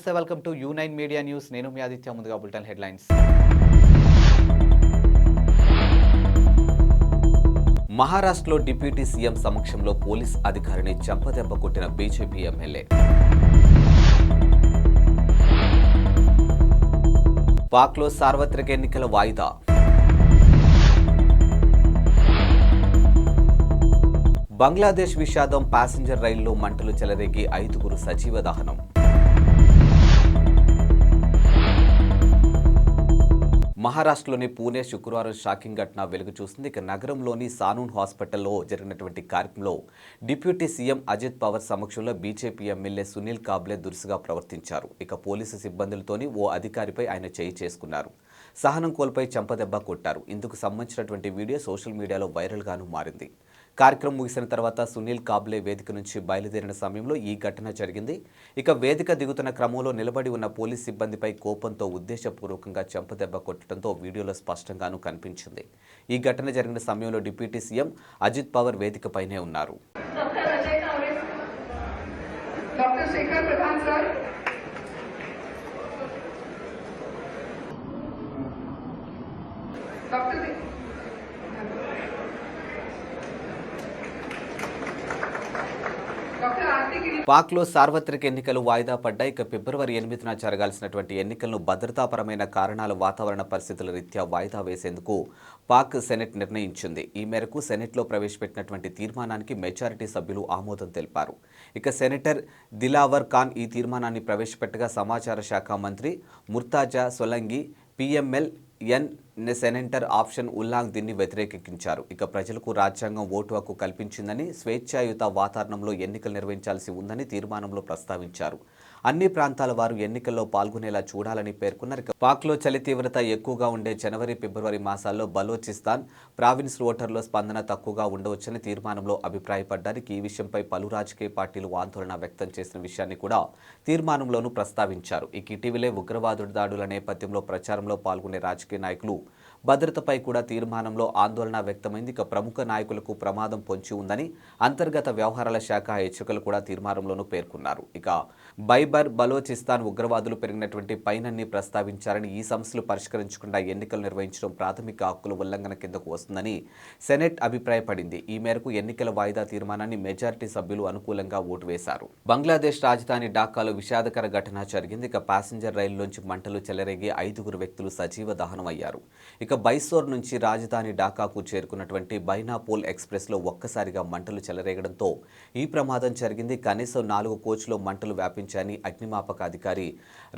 నమస్తే, welcome to U9 media news. నేను మీ ఆదిత్య. ముందుగా బులెటిన్ హెడ్లైన్స్. మహారాష్ట్రలో డిప్యూటీ సీఎం సమక్షంలో పోలీస్ అధికారిని చెంపదెబ్బ కొట్టిన బీజేపీ ఎమ్మెల్యే. పాక్లో సార్వత్రిక ఎన్నికల వాయిదా. బంగ్లాదేశ్ విషాదం. ప్యాసింజర్ రైల్లో మంటలు చెలరేగి 5గురు సజీవ దహనం. మహారాష్ట్రలోని పూణే శుక్రవారం షాకింగ్ ఘటన వెలుగు చూసింది. ఇక నగరంలోని సానూన్ హాస్పిటల్లో జరిగినటువంటి కార్యక్రమంలో డిప్యూటీ సీఎం అజిత్ పవార్ సమక్షంలో బీజేపీ ఎమ్మెల్యే సునీల్ కాబ్లే దురుసుగా ప్రవర్తించారు. ఇక పోలీసు సిబ్బందులతోని ఓ అధికారిపై ఆయన చేయి చేసుకున్నారు. సహనం కోల్పై చెంపదెబ్బ కొట్టారు. ఇందుకు సంబంధించినటువంటి వీడియో సోషల్ మీడియాలో వైరల్గాను మారింది. కార్యక్రమం ముగిసిన తర్వాత సునీల్ కాబ్లే వేదిక నుంచి బయలుదేరిన సమయంలో ఈ ఘటన జరిగింది. ఇక వేదిక దిగుతున్న క్రమంలో నిలబడి ఉన్న పోలీస్ సిబ్బందిపై కోపంతో ఉద్దేశపూర్వకంగా చెంపదెబ్బ కొట్టడంతో వీడియోలో స్పష్టంగానూ కనిపించింది. ఈ ఘటన జరిగిన సమయంలో డిప్యూటీ సీఎం అజిత్ పవార్ వేదికపైనే ఉన్నారు. పాక్లో సార్వత్రిక ఎన్నికలు వాయిదా పడ్డాయి. ఇక ఫిబ్రవరి 8న జరగాల్సినటువంటి ఎన్నికలను భద్రతాపరమైన కారణాలు, వాతావరణ పరిస్థితుల రీత్యా వాయిదా వేసేందుకు పాక్ సెనెట్ నిర్ణయించింది. ఈ మేరకు సెనెట్లో ప్రవేశపెట్టినటువంటి తీర్మానానికి మెజారిటీ సభ్యులు ఆమోదం తెలిపారు. ఇక సెనేటర్ దిలావర్ ఖాన్ ఈ తీర్మానాన్ని ప్రవేశపెట్టగా సమాచార శాఖ మంత్రి ముర్తాజా సొలంగి PML సెనేటర్ ఆప్షన్ ఉల్లాంగ్ దీన్ని వ్యతిరేకించారు. ఇక ప్రజలకు రాజ్యాంగం ఓటు హక్కు కల్పించిందని, స్వేచ్ఛాయుత వాతావరణంలో ఎన్నికలు నిర్వహించాల్సి ఉందని తీర్మానంలో ప్రస్తావించారు. అన్ని ప్రాంతాల వారు ఎన్నికల్లో పాల్గొనేలా చూడాలని పేర్కొన్నారు. పాక్లో చలి తీవ్రత ఎక్కువగా ఉండే జనవరి, ఫిబ్రవరి మాసాల్లో బలోచిస్తాన్ ప్రావిన్స్ ఓటర్ల స్పందన తక్కువగా ఉండవచ్చని తీర్మానంలో అభిప్రాయపడ్డారు. ఈ విషయంపై పలు రాజకీయ పార్టీలు ఆందోళన వ్యక్తం చేసిన విషయాన్ని కూడా తీర్మానంలోనూ ప్రస్తావించారు. ఇటీవలే ఉగ్రవాదుల దాడుల నేపథ్యంలో ప్రచారంలో పాల్గొనే రాజకీయ నాయకులు భద్రతపై కూడా తీర్మానంలో ఆందోళన వ్యక్తమైంది. ఇక ప్రముఖ నాయకులకు ప్రమాదం పొంచి ఉందని అంతర్గత వ్యవహారాల శాఖ హెచ్చరికలు కూడా తీర్మానంలోనూ పేర్కొన్నారు. ఇక బైబర్ బలోచిస్తాన్ ఉగ్రవాదులు పెరిగినటువంటి పైనన్ని ప్రస్తావించారని, ఈ సమస్యలు పరిష్కరించకుండా ఎన్నికలు నిర్వహించడం ప్రాథమిక హక్కుల ఉల్లంఘన కిందకు వస్తుందని సెనెట్ అభిప్రాయపడింది. ఈ మేరకు ఎన్నికల వాయిదా తీర్మానాన్ని మెజారిటీ సభ్యులు అనుకూలంగా ఓటు వేశారు. బంగ్లాదేశ్ రాజధాని ఢాకాలో విషాదకర ఘటన జరిగింది. ఇక ప్యాసింజర్ రైలులోంచి మంటలు చెలరేగి 5గురు వ్యక్తులు సజీవ దహనం అయ్యారు. ఇక బైసోర్ నుంచి రాజధాని ఢాకాకు చేరుకున్నటువంటి బైనాపోల్ ఎక్స్ప్రెస్లో ఒక్కసారిగా మంటలు చెలరేగడంతో ఈ ప్రమాదం జరిగింది. కనీసం 4 కోచ్లో మంటలు వ్యాపించాయని అగ్నిమాపక అధికారి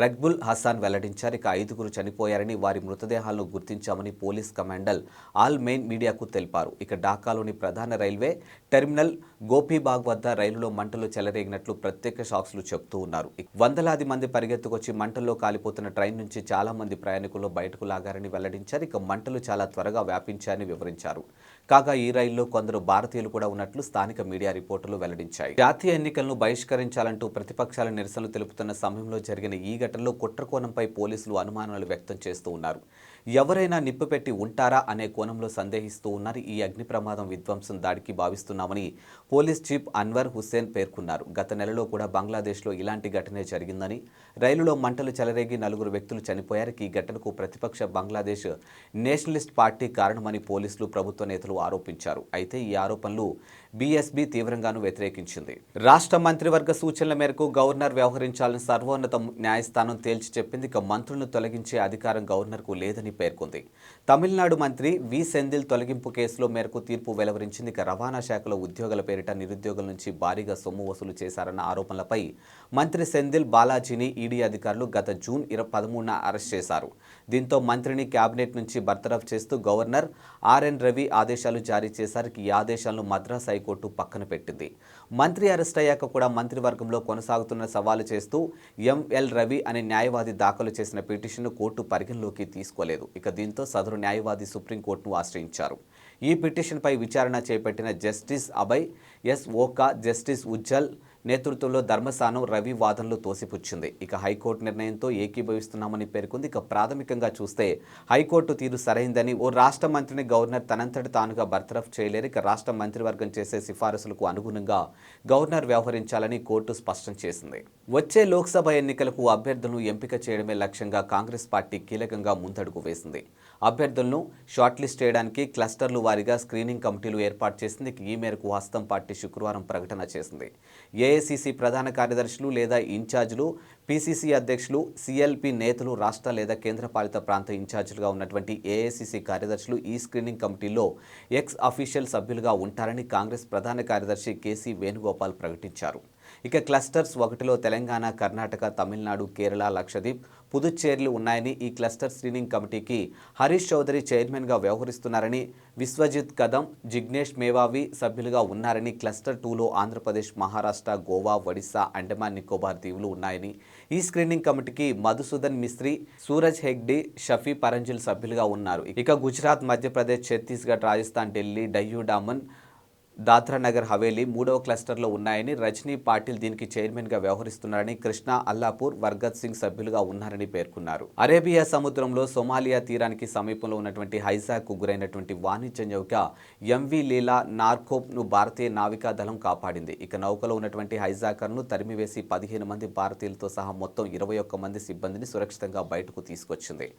రగ్బుల్ హసాన్ వెల్లడించారు. ఇక 5గురు చనిపోయారని, వారి మృతదేహాలను గుర్తించామని పోలీస్ కమాండర్ ఆల్ మెయిన్ మీడియాకు తెలిపారు. ఇక ఢాకాలోని ప్రధాన రైల్వే టెర్మినల్ గోపీబాగ్ వద్ద రైలులో మంటలు చెలరేగినట్లు ప్రత్యక్ష సాక్షులు చెబుతూ ఉన్నారు. వందలాది మంది పరిగెత్తుకొచ్చి మంటల్లో కాలిపోతున్న ట్రైన్ నుంచి చాలా మంది ప్రయాణికులు బయటకు లాగారని వెల్లడించారు. ఇక మంటలు చాలా త్వరగా వ్యాపించాయని వివరించారు. కాగా ఈ రైల్లో కొందరు భారతీయులు కూడా ఉన్నట్లు స్థానిక మీడియా రిపోర్టులు వెల్లడించాయి. జాతీయ ఎన్నికలను బహిష్కరించాలంటూ ప్రతిపక్షాల నిరసనలు తెలుపుతున్న సమయంలో జరిగిన ఈ ఘటనలో కుట్రకోణంపై పోలీసులు అనుమానాలు వ్యక్తం చేస్తూ ఉన్నారు. ఎవరైనా నిప్పు పెట్టి ఉంటారా అనే కోణంలో సందేహిస్తూ ఉన్నారు. ఈ అగ్ని ప్రమాదం విధ్వంసం దాడికి భావిస్తున్నామని పోలీస్ చీఫ్ అన్వర్ హుస్సేన్ పేర్కొన్నారు. గత నెలలో కూడా బంగ్లాదేశ్లో ఇలాంటి ఘటనే జరిగిందని, రైలులో మంటలు చెలరేగి 4 వ్యక్తులు చనిపోయారు. ఈ ఘటనకు ప్రతిపక్ష బంగ్లాదేశ్ నేషనలిస్ట్ పార్టీ కారణమని పోలీసులు, ప్రభుత్వ నేతలు ఆరోపించారు. అయితే ఈ ఆరోపణలు బీఎస్పీ తీవ్రంగానూ వ్యతిరేకించింది. రాష్ట్ర మంత్రివర్గ సూచనల మేరకు గవర్నర్ వ్యవహరించాలని సర్వోన్నత న్యాయస్థానం తేల్చి చెప్పింది. ఇక మంత్రులను తొలగించే అధికారం గవర్నర్కు లేదని పేర్కొంది. తమిళనాడు మంత్రి వి సెంధిల్ తొలగింపు కేసులో మేరకు తీర్పు వెలువరించింది. ఇక రవాణా శాఖలో ఉద్యోగుల పేరిట నిరుద్యోగుల నుంచి భారీగా సొమ్ము వసూలు చేశారన్న ఆరోపణలపై మంత్రి సెంధిల్ బాలాజీని ఈడీ అధికారులు గత జూన్ 13న అరెస్ట్ చేశారు. దీంతో మంత్రిని కేబినెట్ నుంచి బర్తరఫ్ చేస్తూ గవర్నర్ ఆర్ఎన్ రవి ఆదేశాలు జారీ చేశారు. ఈ ఆదేశాలను మద్రాస్ హైకోర్టు పక్కన పెట్టింది. మంత్రి అరెస్ట్ అయ్యాక కూడా మంత్రివర్గంలో కొనసాగుతున్న సవాలు చేస్తూ ఎంఎల్ రవి అనే న్యాయవాది దాఖలు చేసిన పిటిషన్ను కోర్టు పరిగణలోకి తీసుకోలేదు. ఇక దీంతో సదరు న్యాయవాది సుప్రీంకోర్టును ఆశ్రయించారు. ఈ పిటిషన్పై విచారణ చేపట్టిన justice Abhay S Oka, justice Ujjal నేతృత్వంలో ధర్మస్థానం రవి వాదనలు తోసిపుచ్చింది. ఇక హైకోర్టు నిర్ణయంతో ఏకీభవిస్తున్నామని పేర్కొంది. ఇక ప్రాథమికంగా చూస్తే హైకోర్టు తీరు సరైందని, ఓ రాష్ట్ర మంత్రిని గవర్నర్ తనంతటి తానుగా బర్తరఫ్ చేయలేరు. ఇక రాష్ట్ర మంత్రివర్గం చేసే సిఫారసులకు అనుగుణంగా గవర్నర్ వ్యవహరించాలని కోర్టు స్పష్టం చేసింది. వచ్చే లోక్సభ ఎన్నికలకు అభ్యర్థులను ఎంపిక చేయడమే లక్ష్యంగా కాంగ్రెస్ పార్టీ కీలకంగా ముందడుగు వేసింది. అభ్యర్థులను షార్ట్ లిస్ట్ చేయడానికి క్లస్టర్లు వారీగా స్క్రీనింగ్ కమిటీలు ఏర్పాటు చేసింది. ఈ మేరకు హస్తం పార్టీ శుక్రవారం ప్రకటన చేసింది. ఏఐసిసి ప్రధాన కార్యదర్శులు లేదా ఇన్ఛార్జీలు, పిసిసి అధ్యక్షులు, సిఎల్పి నేతలు, రాష్ట్ర లేదా కేంద్రపాలిత ప్రాంత ఇన్ఛార్జీలుగా ఉన్నటువంటి ఏఐసిసి కార్యదర్శులు ఈ స్క్రీనింగ్ కమిటీలో ఎక్స్ అఫీషియల్ సభ్యులుగా ఉంటారని కాంగ్రెస్ ప్రధాన కార్యదర్శి కేసీ వేణుగోపాల్ ప్రకటించారు. ఇక క్లస్టర్స్ 1లో తెలంగాణ, కర్ణాటక, తమిళనాడు, కేరళ, లక్షద్వీప్, పుదుచ్చేరిలు ఉన్నాయని, ఈ క్లస్టర్ స్క్రీనింగ్ కమిటీకి హరీష్ చౌదరి చైర్మన్గా వ్యవహరిస్తున్నారని, విశ్వజిత్ కదం, జిగ్నేష్ మేవావి సభ్యులుగా ఉన్నారని, క్లస్టర్ 2లో ఆంధ్రప్రదేశ్, మహారాష్ట్ర, గోవా, ఒడిశా, అండమాన్ నికోబార్ దీవులు ఉన్నాయని, ఈ స్క్రీనింగ్ కమిటీకి మధుసూదన్ మిస్త్రీ, సూరజ్ హెగ్డే, షఫీ పరంజిల్ సభ్యులుగా ఉన్నారు. ఇక గుజరాత్, మధ్యప్రదేశ్, ఛత్తీస్గఢ్, రాజస్థాన్, ఢిల్లీ, డయ్యూ డామన్, దాద్రా నగర్ హవేలీ 3వ క్లస్టర్లో ఉన్నాయని, రజనీ పాటిల్ దీనికి చైర్మన్గా వ్యవహరిస్తున్నారని, కృష్ణ, అల్లాపూర్, వర్గత్ సింగ్ సభ్యులుగా ఉన్నారని పేర్కొన్నారు. అరేబియా సముద్రంలో సోమాలియా తీరానికి సమీపంలో ఉన్నటువంటి హైజాక్కు గురైనటువంటి వాణిజ్య నౌక ఎంవి లీలా నార్కోప్ను భారతీయ నావికా దళం కాపాడింది. ఇక నౌకలో ఉన్నటువంటి హైజాకర్ను తరిమివేసి 15 మంది భారతీయులతో సహా మొత్తం 21 మంది సిబ్బందిని సురక్షితంగా బయటకు తీసుకొచ్చింది.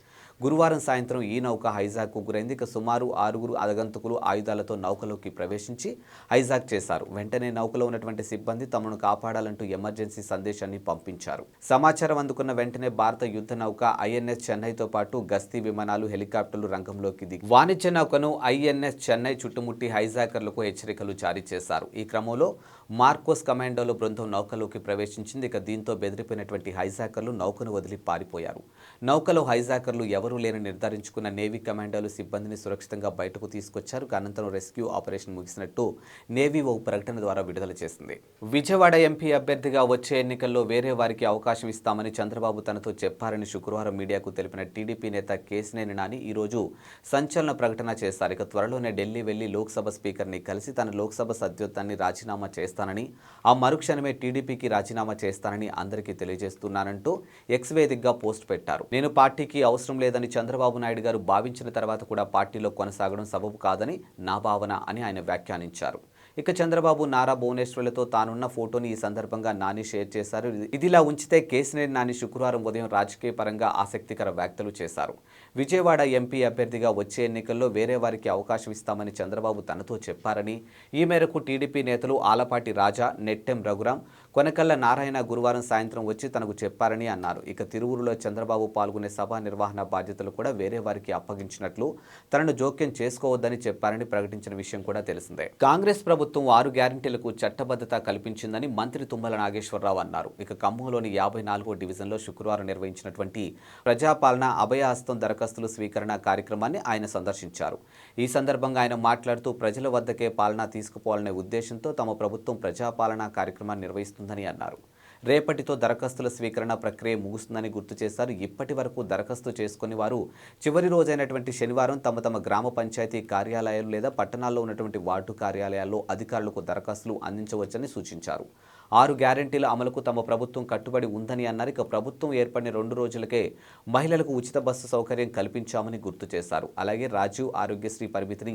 గురువారం సాయంత్రం ఈ నౌక హైజాక్కు గురైంది. ఇక సుమారు 6 ఆగంతకులు ఆయుధాలతో నౌకలోకి ప్రవేశించి హైజాక్ చేశారు. వెంటనే నౌకలో ఉన్నటువంటి సిబ్బంది తమను కాపాడాలంటూ ఎమర్జెన్సీ సందేశాన్ని పంపించారు. సమాచారం అందుకున్న వెంటనే భారత యుద్ధ నౌక ఐఎన్ఎస్ చెన్నైతో పాటు గస్తీ విమానాలు, హెలికాప్టర్లు రంగంలోకి దిగి వాణిజ్య నౌకను ఐఎన్ఎస్ చెన్నై చుట్టుముట్టి హైజాకర్లకు హెచ్చరికలు జారీ చేశారు. ఈ క్రమంలో మార్కోస్ కమాండోల బృందం నౌకలోకి ప్రవేశించింది. ఇక దీంతో బెదిరిపోయినటువంటి హైజాకర్లు నౌకను వదిలి పారిపోయారు. నౌకలో హైజాకర్లు ఎవరూ లేని నిర్ధారించుకున్న నేవీ కమాండోలు సిబ్బందిని సురక్షితంగా బయటకు తీసుకొచ్చారు. అనంతరం రెస్క్యూ ఆపరేషన్ ముగిసినట్టు నేవీ ఓ ప్రకటన ద్వారా విడుదల చేసింది. విజయవాడ ఎంపీ అభ్యర్థిగా వచ్చే ఎన్నికల్లో వేరే వారికి అవకాశం ఇస్తామని చంద్రబాబు తనతో చెప్పారని శుక్రవారం మీడియాకు తెలిపిన టీడీపీ నేత కేశినేని నాని ఈరోజు సంచలన ప్రకటన చేశారు. ఇక త్వరలోనే ఢిల్లీ వెళ్లి లోక్సభ స్పీకర్ని కలిసి తన లోక్సభ సభ్యత్వాన్ని రాజీనామా చేస్తానని, ఆ మరుక్షణమే టీడీపీకి రాజీనామా చేస్తానని అందరికీ తెలియజేస్తున్నానంటూ ఎక్స్ వేదికగా పోస్ట్ పెట్టారు. నేను పార్టీకి అవసరం లేదని చంద్రబాబు నాయుడు గారు భావించిన తర్వాత కూడా పార్టీలో కొనసాగడం సబబు కాదని నా భావన అని ఆయన వ్యాఖ్యానించారు. ఇక చంద్రబాబు, నారా భువనేశ్వర్లతో తానున్న ఫోటోని ఈ సందర్భంగా నాని షేర్ చేశారు. ఇదిలా ఉంచితే కేశినేని నాని శుక్రవారం ఉదయం రాజకీయ పరంగా ఆసక్తికర వ్యాఖ్యలు చేశారు. విజయవాడ ఎంపీ అభ్యర్థిగా వచ్చే ఎన్నికల్లో వేరే వారికి అవకాశం ఇస్తామని చంద్రబాబు తనతో చెప్పారని, ఈ మేరకు టీడీపీ నేతలు ఆలపాటి రాజా, నెట్టెం రఘురాం, కొనకళ్ళ నారాయణ గురువారం సాయంత్రం వచ్చి తనకు చెప్పారని అన్నారు. ఇక తిరువురులో చంద్రబాబు పాల్గొనే సభా నిర్వహణ బాధ్యతలు కూడా వేరే వారికి అప్పగించినట్లు, తనను జోక్యం చేసుకోవద్దని చెప్పారని ప్రకటించిన విషయం కూడా తెలిసిందే. కాంగ్రెస్ ప్రభుత్వం 6 గ్యారంటీలకు చట్టబద్ధత కల్పించిందని మంత్రి తుమ్మల నాగేశ్వరరావు అన్నారు. ఇక ఖమ్మంలోని 54వ డివిజన్లో శుక్రవారం నిర్వహించినటువంటి ప్రజాపాలన అభయహస్తం దరఖాస్తుల స్వీకరణ కార్యక్రమాన్ని ఆయన సందర్శించారు. ఈ సందర్భంగా ఆయన మాట్లాడుతూ ప్రజల వద్దకే పాలన తీసుకుపోవాలనే ఉద్దేశంతో తమ ప్రభుత్వం ప్రజాపాలన కార్యక్రమాన్ని నిర్వహిస్తుందని అన్నారు. రేపటితో దరఖాస్తుల స్వీకరణ ప్రక్రియ ముగుస్తుందని గుర్తు చేశారు. ఇప్పటి వరకు దరఖాస్తు చేసుకుని వారు చివరి రోజైనటువంటి శనివారం తమ తమ గ్రామ పంచాయతీ కార్యాలయాలు లేదా పట్టణాల్లో ఉన్నటువంటి వార్డు కార్యాలయాల్లో అధికారులకు దరఖాస్తులు అందించవచ్చని సూచించారు. 6 గ్యారెంటీల అమలుకు తమ ప్రభుత్వం కట్టుబడి ఉందని అన్నారు. ఇక ప్రభుత్వం ఏర్పడిన 2 రోజులకే మహిళలకు ఉచిత బస్సు సౌకర్యం కల్పించామని గుర్తు చేశారు. అలాగే రాజీవ్ ఆరోగ్యశ్రీ పరిమితిని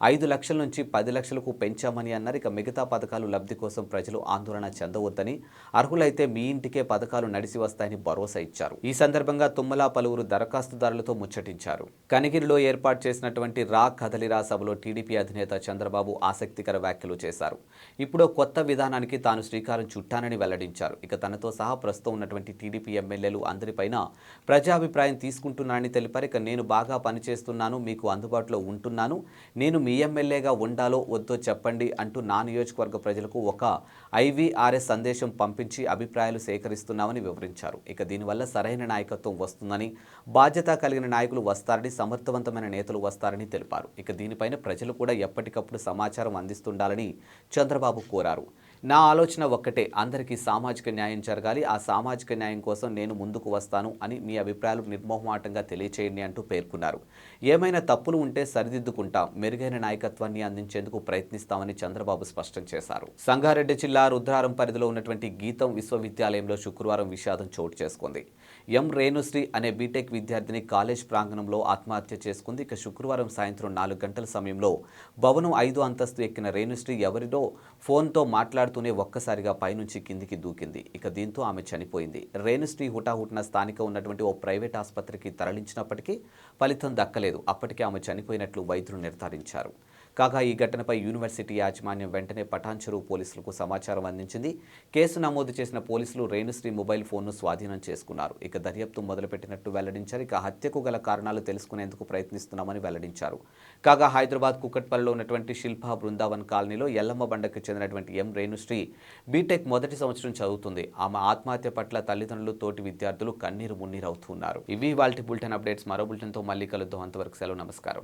5 లక్షల నుంచి 10 లక్షలకు పెంచామని అన్నారు. ఇక మిగతా పథకాలు లబ్ధి కోసం ప్రజలు ఆందోళన చెందవద్దని, అర్హులైతే మీ ఇంటికే పథకాలు నడిచి వస్తాయని భరోసా ఇచ్చారు. ఈ సందర్భంగా తుమ్మల పలువురు దరఖాస్తుదారులతో ముచ్చటించారు. కనిగిరిలో ఏర్పాటు చేసినటువంటి రా కదలిరా సభలో టీడీపీ అధినేత చంద్రబాబు ఆసక్తికర వ్యాఖ్యలు చేశారు. ఇప్పుడు కొత్త విధానానికి తాను శ్రీకారం చుట్టానని వెల్లడించారు. ఇక తనతో సహా ప్రస్తుతం ఉన్నటువంటి టీడీపీ ఎమ్మెల్యేలు అందరిపైన ప్రజాభిప్రాయం తీసుకుంటున్నానని తెలిపారు. ఇక నేను బాగా పనిచేస్తున్నాను, మీకు అందుబాటులో ఉంటున్నాను, నేను మీ ఎమ్మెల్యేగా ఉండాలో వద్దో చెప్పండి అంటూ నా నియోజకవర్గ ప్రజలకు ఒక ఐవీఆర్ఎస్ సందేశం పంపించి అభిప్రాయాలు సేకరిస్తున్నామని వివరించారు. ఇక దీనివల్ల సరైన నాయకత్వం వస్తుందని, బాధ్యత కలిగిన నాయకులు వస్తారని, సమర్థవంతమైన నేతలు వస్తారని తెలిపారు. ఇక దీనిపైన ప్రజలు కూడా ఎప్పటికప్పుడు సమాచారం అందిస్తుండాలని చంద్రబాబు కోరారు. నా ఆలోచన ఒక్కటే, అందరికీ సామాజిక న్యాయం జరగాలి. ఆ సామాజిక న్యాయం కోసం నేను ముందుకు వస్తాను అని మీ అభిప్రాయాలు నిర్మోహమాటంగా తెలియచేయండి అంటూ పేర్కొన్నారు. ఏమైనా తప్పులు ఉంటే సరిదిద్దుకుంటాం, మెరుగైన నాయకత్వాన్ని అందించేందుకు ప్రయత్నిస్తామని చంద్రబాబు స్పష్టం చేశారు. సంగారెడ్డి జిల్లా రుద్రారం పరిధిలో ఉన్నటువంటి గీతం విశ్వవిద్యాలయంలో శుక్రవారం విషాదం చోటు చేసుకుంది. ఎం రేణుశ్రీ అనే బీటెక్ విద్యార్థిని కాలేజ్ ప్రాంగణంలో ఆత్మహత్య చేసుకుంది. ఇక శుక్రవారం సాయంత్రం 4 గంటల సమయంలో భవనం 5వ అంతస్తు ఎక్కిన రేణుశ్రీ ఎవరినో ఫోన్తో మాట్లాడుతూనే ఒక్కసారిగా పైనుంచి కిందికి దూకింది. ఇక దీంతో ఆమె చనిపోయింది. రేణుశ్రీ హుటాహుటిన స్థానిక ఉన్నటువంటి ఓ ప్రైవేట్ ఆసుపత్రికి తరలించినప్పటికీ ఫలితం దక్కలేదు. అప్పటికే ఆమె చనిపోయినట్లు వైద్యులు నిర్ధారించారు. కాగా ఈ ఘటనపై యూనివర్సిటీ యాజమాన్యం వెంటనే పటాన్చెరు పోలీసులకు సమాచారం అందించింది. కేసు నమోదు చేసిన పోలీసులు రేణుశ్రీ మొబైల్ ఫోన్ను స్వాధీనం చేసుకున్నారు. ఇక దర్యాప్తు మొదలుపెట్టినట్టు వెల్లడించారు. ఇక హత్యకు గల కారణాలు తెలుసుకునేందుకు ప్రయత్నిస్తున్నామని వెల్లడించారు. కాగా హైదరాబాద్ కుకట్పల్లిలో ఉన్నటువంటి శిల్పా బృందావన్ కాలనీలో ఎల్లమ్మ బండకు చెందినటువంటి ఎం రేణుశ్రీ బీటెక్ మొదటి సంవత్సరం చదువుతుంది. ఆమె ఆత్మహత్య పట్ల తల్లిదండ్రులు, తోటి విద్యార్థులు కన్నీరు మున్నీరవుతున్నారు. ఇవి వాల్టి బులెటిన్ అప్డేట్స్. మరో బులెటిన్తో మళ్ళీ కలుద్దాం. అంతవరకు సెలవు. నమస్కారం.